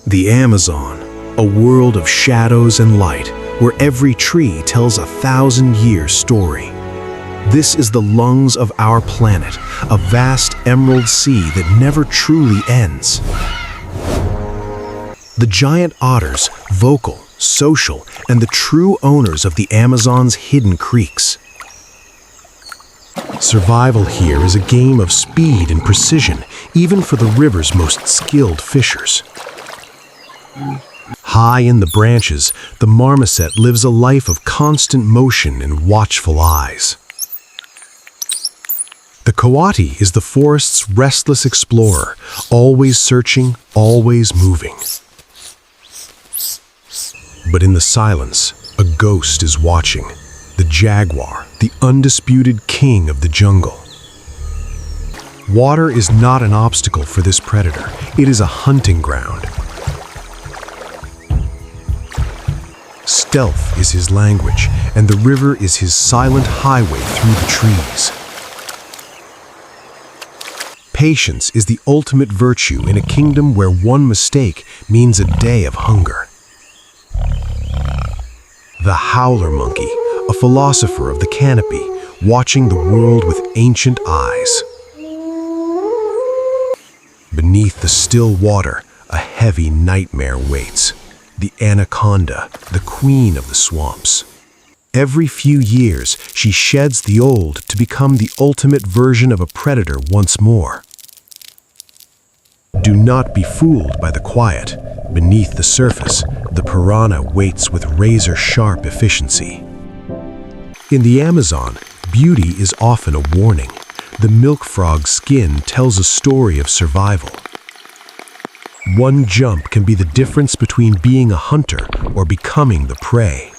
The Amazon, a world of shadows and light, where every tree tells a 1,000-year story. This is the lungs of our planet, a vast emerald sea that never truly ends. The giant otters, vocal, social, and the true owners of the Amazon's hidden creeks. Survival here is a game of speed and precision, even for the river's most skilled fishers. High in the branches, the marmoset lives a life of constant motion and watchful eyes. The coati is the forest's restless explorer, always searching, always moving. But in the silence, a ghost is watching. The jaguar, the undisputed king of the jungle. Water is not an obstacle for this predator. It is a hunting ground. Stealth is his language, and the river is his silent highway through the trees. Patience is the ultimate virtue in a kingdom where one mistake means a day of hunger. The howler monkey, a philosopher of the canopy, watching the world with ancient eyes. Beneath the still water, a heavy nightmare waits. The anaconda, the queen of the swamps. Every few years, she sheds the old to become the ultimate version of a predator once more. Do not be fooled by the quiet. Beneath the surface, the piranha waits with razor-sharp efficiency. In the Amazon, beauty is often a warning. The milk frog's skin tells a story of survival. One jump can be the difference between being a hunter or becoming the prey.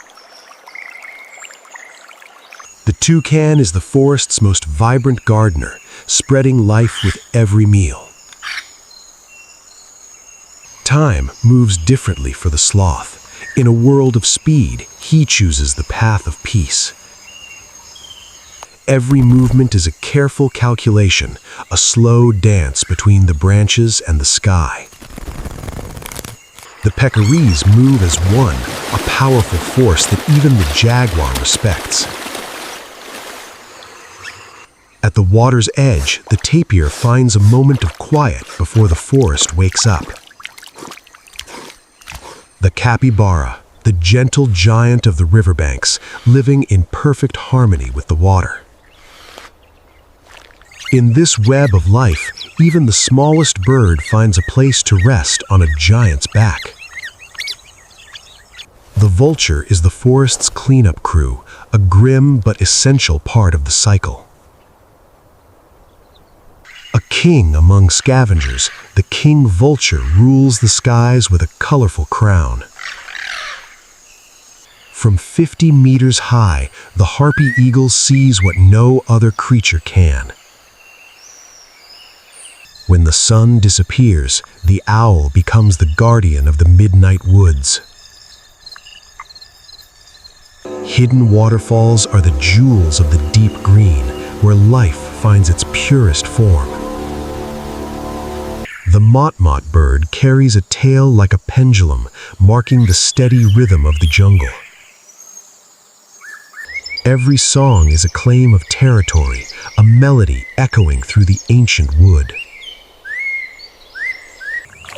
The toucan is the forest's most vibrant gardener, spreading life with every meal. Time moves differently for the sloth. In a world of speed, he chooses the path of peace. Every movement is a careful calculation, a slow dance between the branches and the sky. The peccaries move as one, a powerful force that even the jaguar respects. At the water's edge, the tapir finds a moment of quiet before the forest wakes up. The capybara, the gentle giant of the riverbanks, living in perfect harmony with the water. In this web of life, even the smallest bird finds a place to rest on a giant's back. The vulture is the forest's cleanup crew, a grim but essential part of the cycle. A king among scavengers, the king vulture rules the skies with a colorful crown. From 50 meters high, the harpy eagle sees what no other creature can. When the sun disappears, the owl becomes the guardian of the midnight woods. Hidden waterfalls are the jewels of the deep green, where life finds its purest form. The motmot bird carries a tail like a pendulum, marking the steady rhythm of the jungle. Every song is a claim of territory, a melody echoing through the ancient wood.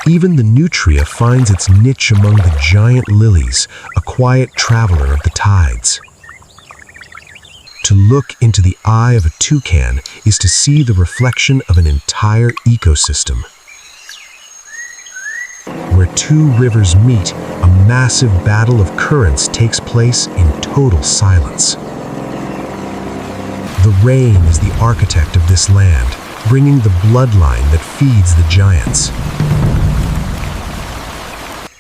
Even the nutria finds its niche among the giant lilies, a quiet traveler of the tides. To look into the eye of a toucan is to see the reflection of an entire ecosystem. Where two rivers meet, a massive battle of currents takes place in total silence. The rain is the architect of this land, bringing the bloodline that feeds the giants.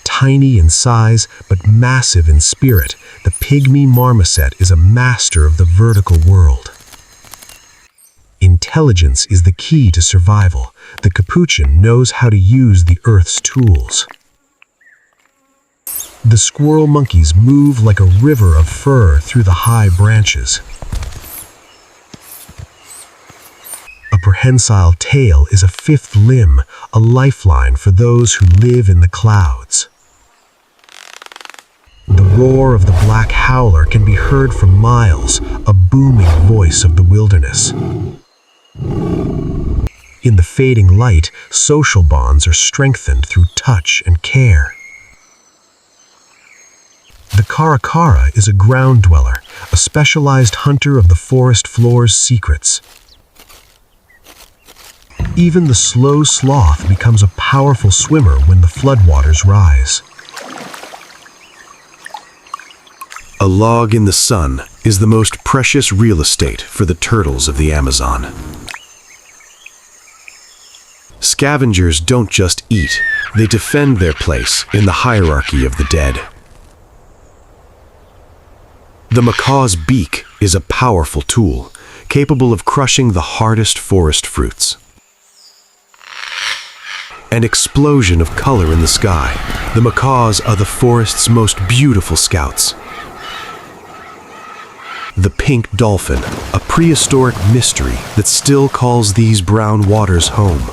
Tiny in size, but massive in spirit, the pygmy marmoset is a master of the vertical world. Intelligence is the key to survival. The capuchin knows how to use the earth's tools. The squirrel monkeys move like a river of fur through the high branches. A prehensile tail is a fifth limb, a lifeline for those who live in the clouds. The roar of the black howler can be heard for miles, a booming voice of the wilderness. In the fading light, social bonds are strengthened through touch and care. The caracara is a ground dweller, a specialized hunter of the forest floor's secrets. Even the slow sloth becomes a powerful swimmer when the floodwaters rise. A log in the sun is the most precious real estate for the turtles of the Amazon. Scavengers don't just eat, they defend their place in the hierarchy of the dead. The macaw's beak is a powerful tool, capable of crushing the hardest forest fruits. An explosion of color in the sky, the macaws are the forest's most beautiful scouts. The pink dolphin, a prehistoric mystery that still calls these brown waters home.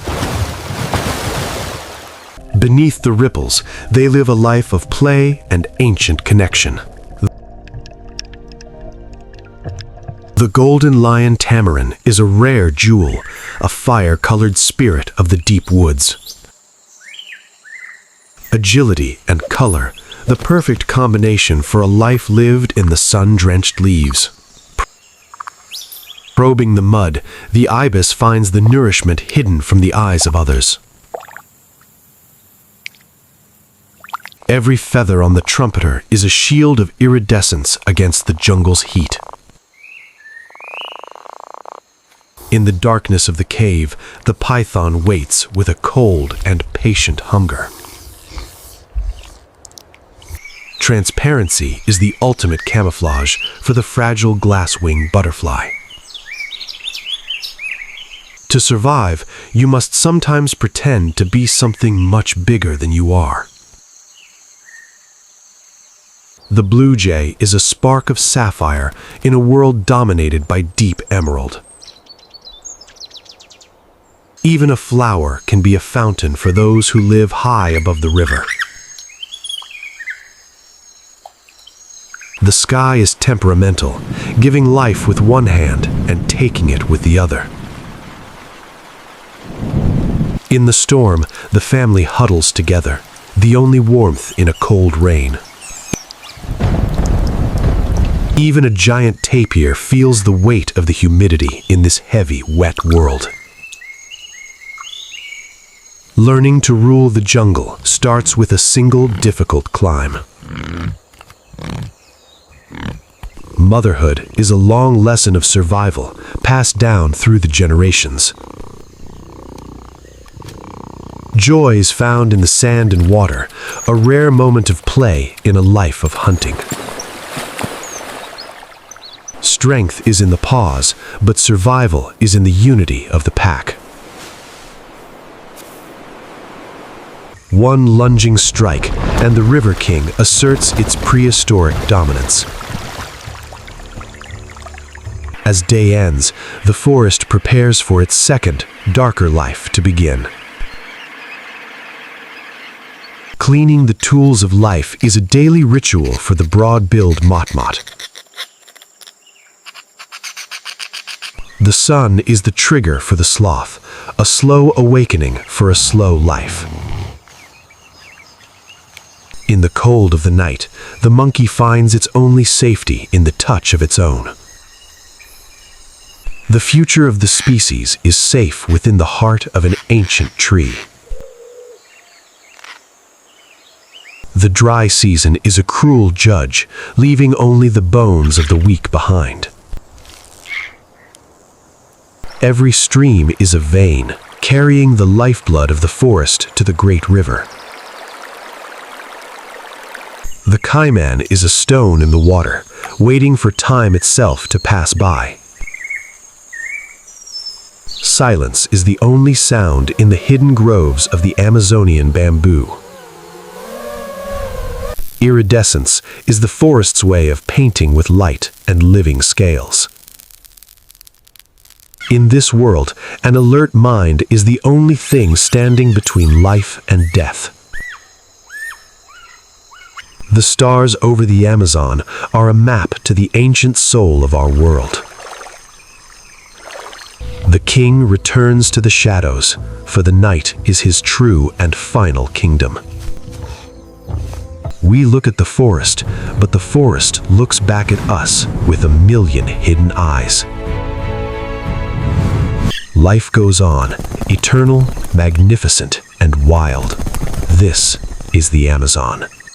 Beneath the ripples, they live a life of play and ancient connection. The golden lion tamarin is a rare jewel, a fire-colored spirit of the deep woods. Agility and color, the perfect combination for a life lived in the sun-drenched leaves. Probing the mud, the ibis finds the nourishment hidden from the eyes of others. Every feather on the trumpeter is a shield of iridescence against the jungle's heat. In the darkness of the cave, the python waits with a cold and patient hunger. Transparency is the ultimate camouflage for the fragile glass-winged butterfly. To survive, you must sometimes pretend to be something much bigger than you are. The blue jay is a spark of sapphire in a world dominated by deep emerald. Even a flower can be a fountain for those who live high above the river. The sky is temperamental, giving life with one hand and taking it with the other. In the storm, the family huddles together, the only warmth in a cold rain. Even a giant tapir feels the weight of the humidity in this heavy, wet world. Learning to rule the jungle starts with a single difficult climb. Motherhood is a long lesson of survival, passed down through the generations. Joy is found in the sand and water, a rare moment of play in a life of hunting. Strength is in the pause, but survival is in the unity of the pack. One lunging strike, and the River King asserts its prehistoric dominance. As day ends, the forest prepares for its second, darker life to begin. Cleaning the tools of life is a daily ritual for the broad-billed motmot. The sun is the trigger for the sloth, a slow awakening for a slow life. In the cold of the night, the monkey finds its only safety in the touch of its own. The future of the species is safe within the heart of an ancient tree. The dry season is a cruel judge, leaving only the bones of the weak behind. Every stream is a vein, carrying the lifeblood of the forest to the great river. The caiman is a stone in the water, waiting for time itself to pass by. Silence is the only sound in the hidden groves of the Amazonian bamboo. Iridescence is the forest's way of painting with light and living scales. In this world, an alert mind is the only thing standing between life and death. The stars over the Amazon are a map to the ancient soul of our world. The king returns to the shadows, for the night is his true and final kingdom. We look at the forest, but the forest looks back at us with a million hidden eyes. Life goes on, eternal, magnificent, and wild. This is the Amazon.